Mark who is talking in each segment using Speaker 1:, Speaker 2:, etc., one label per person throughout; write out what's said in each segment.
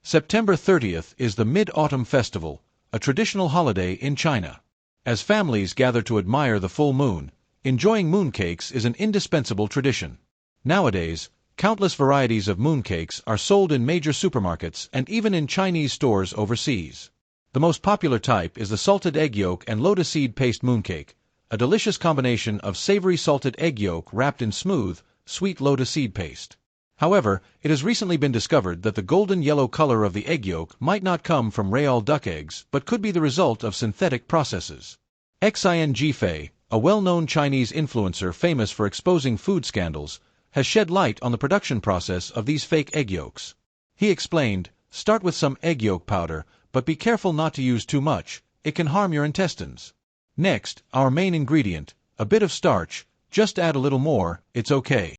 Speaker 1: September 30th is the Mid-Autumn Festival, a traditional holiday in China. As families gather to admire the full moon, enjoying mooncakes is an indispensable tradition. Nowadays, countless varieties of mooncakes are sold in major supermarkets and even in Chinese stores overseas. The most popular type is the salted egg yolk and lotus seed paste mooncake, a delicious combination of savory salted egg yolk wrapped in smooth, sweet lotus seed paste. However, it has recently been discovered that the golden yellow color of the egg yolk might not come from real duck eggs but could be the result of synthetic processes. Xin Jifei, a well-known Chinese influencer famous for exposing food scandals, has shed light on the production process of these fake egg yolks. He explained, "Start with some egg yolk powder, but be careful not to use too much, it can harm your intestines. Next, our main ingredient, a bit of starch, just add a little more, it's okay."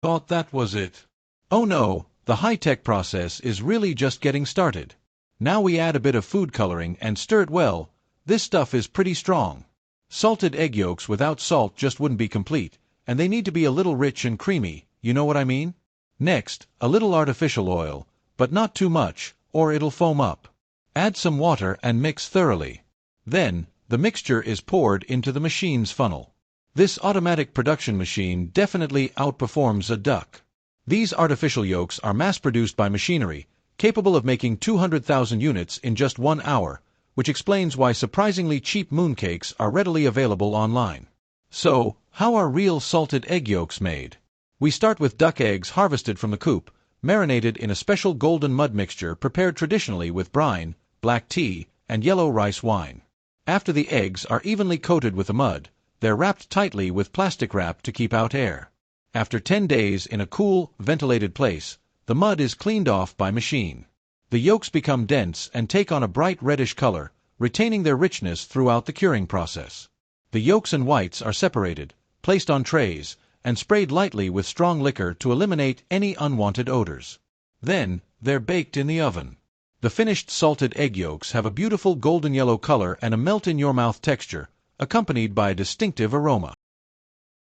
Speaker 1: Thought that was it. Oh no, the high-tech process is really just getting started. Now we add a bit of food coloring and stir it well. This stuff is pretty strong. Salted egg yolks without salt just wouldn't be complete, and they need to be a little rich and creamy, you know what I mean? Next, a little artificial oil, but not too much, or it'll foam up. Add some water and mix thoroughly. Then, the mixture is poured into the machine's funnel. This automatic production machine definitely outperforms a duck. These artificial yolks are mass-produced by machinery, capable of making 200,000 units in just 1 hour, which explains why surprisingly cheap mooncakes are readily available online. So, how are real salted egg yolks made? We start with duck eggs harvested from the coop, marinated in a special golden mud mixture prepared traditionally with brine, black tea, and yellow rice wine. After the eggs are evenly coated with the mud, they're wrapped tightly with plastic wrap to keep out air. After 10 days in a cool, ventilated place, the mud is cleaned off by machine. The yolks become dense and take on a bright reddish color, retaining their richness throughout the curing process. The yolks and whites are separated, placed on trays, and sprayed lightly with strong liquor to eliminate any unwanted odors. Then, they're baked in the oven. The finished salted egg yolks have a beautiful golden yellow color and a melt-in-your-mouth texture, accompanied by a distinctive aroma.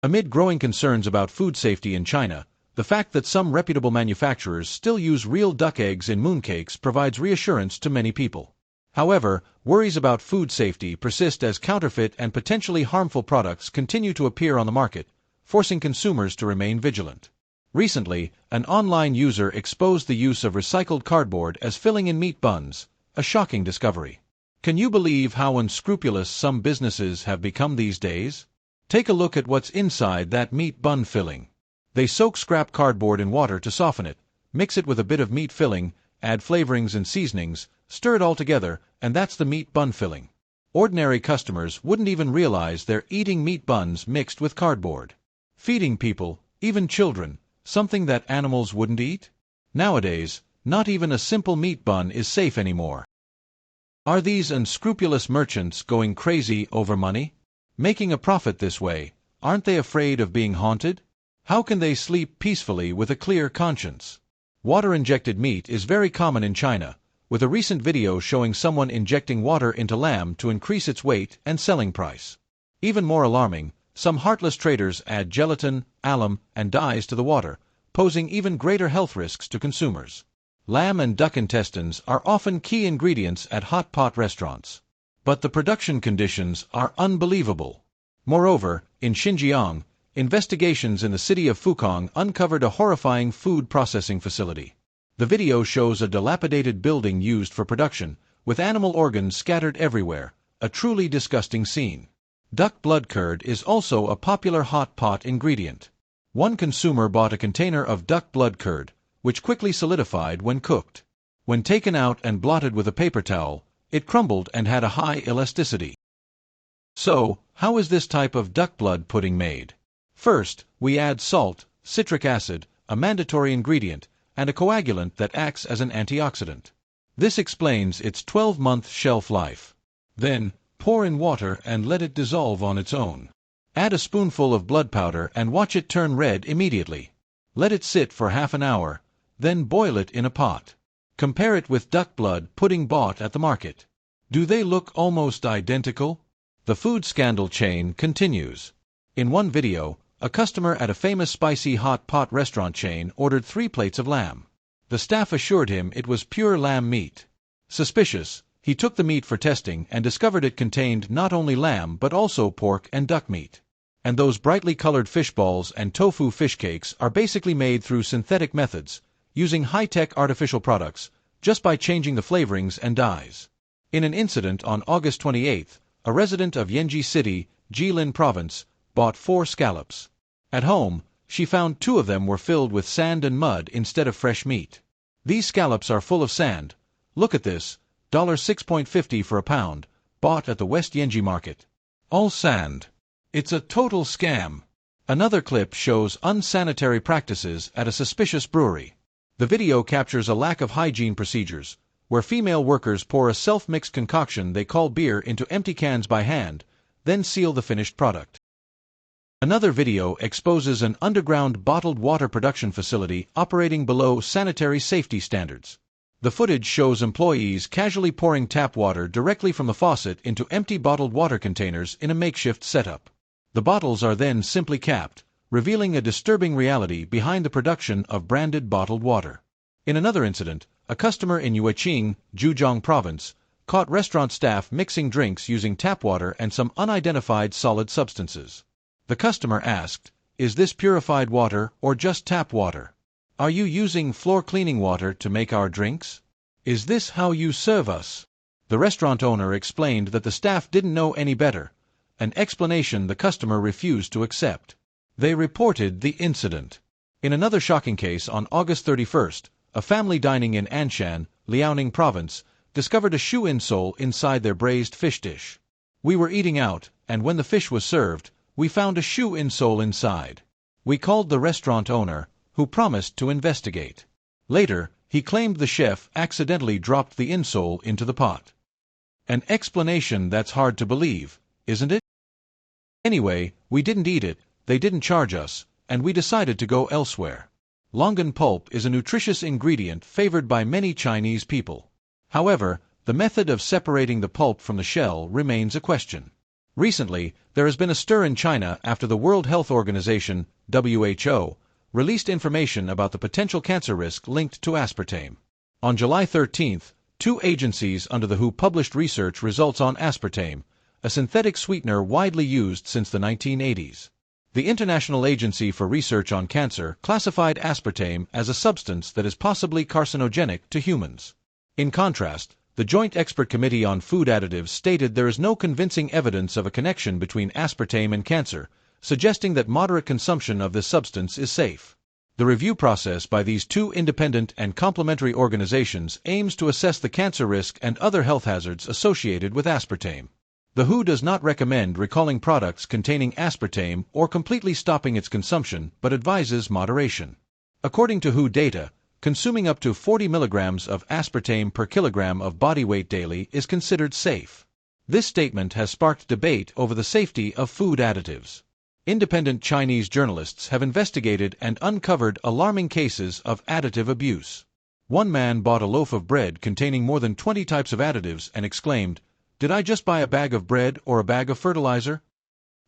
Speaker 1: Amid growing concerns about food safety in China, the fact that some reputable manufacturers still use real duck eggs in mooncakes provides reassurance to many people. However, worries about food safety persist as counterfeit and potentially harmful products continue to appear on the market, forcing consumers to remain vigilant. Recently, an online user exposed the use of recycled cardboard as filling in meat buns, a shocking discovery. Can you believe how unscrupulous some businesses have become these days? Take a look at what's inside that meat bun filling. They soak scrap cardboard in water to soften it, mix it with a bit of meat filling, add flavorings and seasonings, stir it all together, and that's the meat bun filling. Ordinary customers wouldn't even realize they're eating meat buns mixed with cardboard. Feeding people, even children, something that animals wouldn't eat? Nowadays, not even a simple meat bun is safe anymore. Are these unscrupulous merchants going crazy over money? Making a profit this way, aren't they afraid of being haunted? How can they sleep peacefully with a clear conscience? Water-injected meat is very common in China, with a recent video showing someone injecting water into lamb to increase its weight and selling price. Even more alarming, some heartless traders add gelatin, alum, and dyes to the water, posing even greater health risks to consumers. Lamb and duck intestines are often key ingredients at hot pot restaurants. But the production conditions are unbelievable. Moreover, in Xinjiang, investigations in the city of Fukang uncovered a horrifying food processing facility. The video shows a dilapidated building used for production, with animal organs scattered everywhere, a truly disgusting scene. Duck blood curd is also a popular hot pot ingredient. One consumer bought a container of duck blood curd, which quickly solidified when cooked. When taken out and blotted with a paper towel, it crumbled and had a high elasticity. So, how is this type of duck blood pudding made? First, we add salt, citric acid, a mandatory ingredient, and a coagulant that acts as an antioxidant. This explains its 12-month shelf life. Then, pour in water and let it dissolve on its own. Add a spoonful of blood powder and watch it turn red immediately. Let it sit for half an hour, then boil it in a pot. Compare it with duck blood pudding bought at the market. Do they look almost identical? The food scandal chain continues. In one video, a customer at a famous spicy hot pot restaurant chain ordered 3 plates of lamb. The staff assured him it was pure lamb meat. Suspicious, he took the meat for testing and discovered it contained not only lamb but also pork and duck meat. And those brightly colored fish balls and tofu fish cakes are basically made through synthetic methods, using high-tech artificial products, just by changing the flavorings and dyes. In an incident on August 28, a resident of Yanji City, Jilin Province, bought 4 scallops. At home, she found 2 of them were filled with sand and mud instead of fresh meat. These scallops are full of sand. Look at this, $6.50 for a pound, bought at the West Yanji market. All sand. It's a total scam. Another clip shows unsanitary practices at a suspicious brewery. The video captures a lack of hygiene procedures, where female workers pour a self-mixed concoction they call beer into empty cans by hand, then seal the finished product. Another video exposes an underground bottled water production facility operating below sanitary safety standards. The footage shows employees casually pouring tap water directly from the faucet into empty bottled water containers in a makeshift setup. The bottles are then simply capped, revealing a disturbing reality behind the production of branded bottled water. In another incident, a customer in Yueqing, Zhejiang Province, caught restaurant staff mixing drinks using tap water and some unidentified solid substances. The customer asked, "Is this purified water or just tap water? Are you using floor cleaning water to make our drinks? Is this how you serve us?" The restaurant owner explained that the staff didn't know any better, an explanation the customer refused to accept. They reported the incident. In another shocking case on August 31st, a family dining in Anshan, Liaoning Province, discovered a shoe insole inside their braised fish dish. "We were eating out, and when the fish was served, we found a shoe insole inside. We called the restaurant owner, who promised to investigate. Later, he claimed the chef accidentally dropped the insole into the pot. An explanation that's hard to believe, isn't it? Anyway, we didn't eat it, they didn't charge us, and we decided to go elsewhere." Longan pulp is a nutritious ingredient favored by many Chinese people. However, the method of separating the pulp from the shell remains a question. Recently, there has been a stir in China after the World Health Organization, WHO, released information about the potential cancer risk linked to aspartame. On July 13th, 2 agencies under the WHO published research results on aspartame, a synthetic sweetener widely used since the 1980s. The International Agency for Research on Cancer classified aspartame as a substance that is possibly carcinogenic to humans. In contrast, the Joint Expert Committee on Food Additives stated there is no convincing evidence of a connection between aspartame and cancer, suggesting that moderate consumption of this substance is safe. The review process by these 2 independent and complementary organizations aims to assess the cancer risk and other health hazards associated with aspartame. The WHO does not recommend recalling products containing aspartame or completely stopping its consumption, but advises moderation. According to WHO data, consuming up to 40 milligrams of aspartame per kilogram of body weight daily is considered safe. This statement has sparked debate over the safety of food additives. Independent Chinese journalists have investigated and uncovered alarming cases of additive abuse. One man bought a loaf of bread containing more than 20 types of additives and exclaimed, "Did I just buy a bag of bread or a bag of fertilizer?"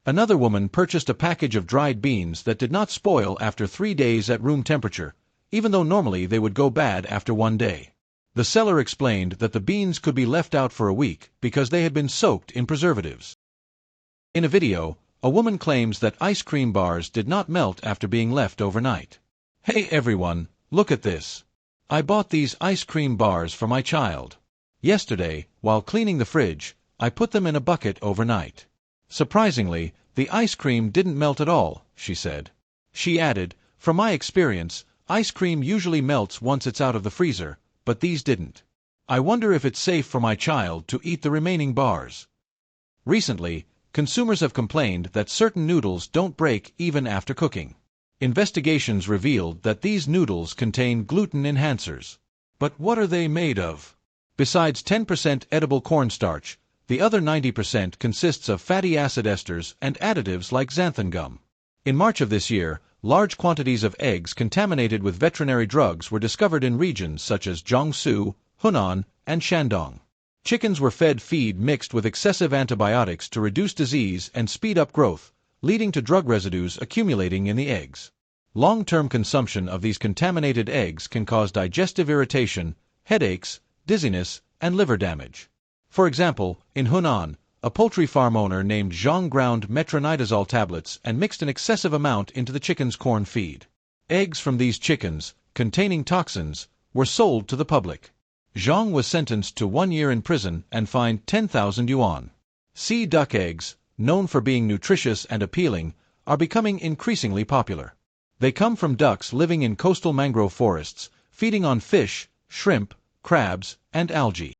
Speaker 1: Another woman purchased a package of dried beans that did not spoil after 3 days at room temperature, even though normally they would go bad after 1 day. The seller explained that the beans could be left out for a week because they had been soaked in preservatives. In a video, a woman claims that ice cream bars did not melt after being left overnight. "Hey everyone, look at this. I bought these ice cream bars for my child. Yesterday, while cleaning the fridge, I put them in a bucket overnight. Surprisingly, the ice cream didn't melt at all," she said. She added, "From my experience, ice cream usually melts once it's out of the freezer, but these didn't. I wonder if it's safe for my child to eat the remaining bars." Recently, consumers have complained that certain noodles don't break even after cooking. Investigations revealed that these noodles contain gluten enhancers. But what are they made of? Besides 10% edible cornstarch, the other 90% consists of fatty acid esters and additives like xanthan gum. In March of this year, large quantities of eggs contaminated with veterinary drugs were discovered in regions such as Jiangsu, Hunan, and Shandong. Chickens were fed feed mixed with excessive antibiotics to reduce disease and speed up growth, leading to drug residues accumulating in the eggs. Long-term consumption of these contaminated eggs can cause digestive irritation, headaches, dizziness, and liver damage. For example, in Hunan, a poultry farm owner named Zhang ground metronidazole tablets and mixed an excessive amount into the chicken's corn feed. Eggs from these chickens, containing toxins, were sold to the public. Zhang was sentenced to 1 year in prison and fined 10,000 yuan. Sea duck eggs, known for being nutritious and appealing, are becoming increasingly popular. They come from ducks living in coastal mangrove forests, feeding on fish, shrimp, crabs, and algae.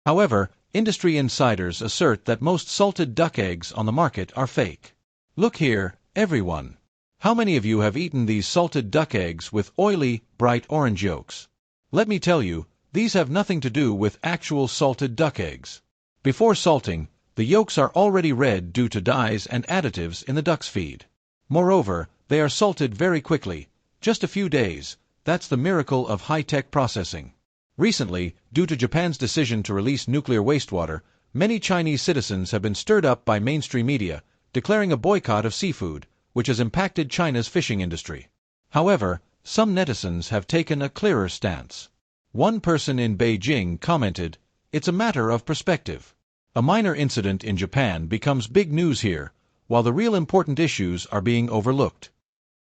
Speaker 1: However, industry insiders assert that most salted duck eggs on the market are fake. Look here, everyone. How many of you have eaten these salted duck eggs with oily, bright orange yolks? Let me tell you, these have nothing to do with actual salted duck eggs. Before salting, the yolks are already red due to dyes and additives in the duck's feed. Moreover, they are salted very quickly, just a few days. That's the miracle of high-tech processing. Recently, due to Japan's decision to release nuclear wastewater, many Chinese citizens have been stirred up by mainstream media, declaring a boycott of seafood, which has impacted China's fishing industry. However, some netizens have taken a clearer stance. One person in Beijing commented, "It's a matter of perspective." A minor incident in Japan becomes big news here, while the real important issues are being overlooked.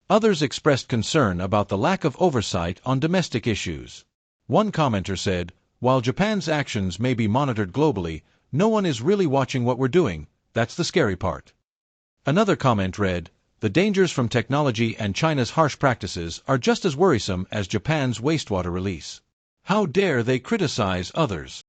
Speaker 1: Others expressed concern about the lack of oversight on domestic issues. One commenter said, "While Japan's actions may be monitored globally, no one is really watching what we're doing. That's the scary part." Another comment read, "The dangers from technology and China's harsh practices are just as worrisome as Japan's wastewater release. How dare they criticize others?"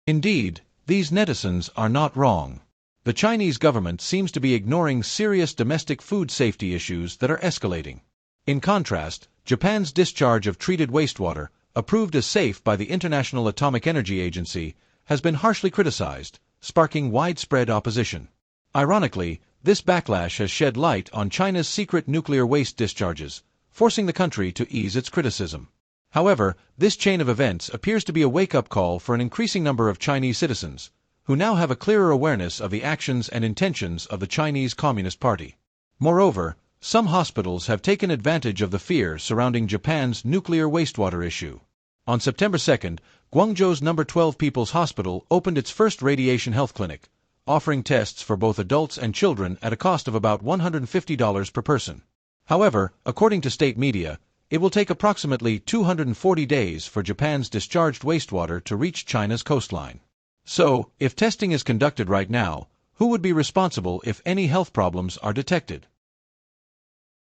Speaker 1: Indeed, these netizens are not wrong. The Chinese government seems to be ignoring serious domestic food safety issues that are escalating. In contrast, Japan's discharge of treated wastewater, approved as safe by the International Atomic Energy Agency, has been harshly criticized, sparking widespread opposition. Ironically, this backlash has shed light on China's secret nuclear waste discharges, forcing the country to ease its criticism. However, this chain of events appears to be a wake-up call for an increasing number of Chinese citizens, who now have a clearer awareness of the actions and intentions of the Chinese Communist Party. Moreover, some hospitals have taken advantage of the fear surrounding Japan's nuclear wastewater issue. On September 2nd, Guangzhou's No. 12 People's Hospital opened its first radiation health clinic, offering tests for both adults and children at a cost of about $150 per person. However, according to state media, it will take approximately 240 days for Japan's discharged wastewater to reach China's coastline. So, if testing is conducted right now, who would be responsible if any health problems are detected?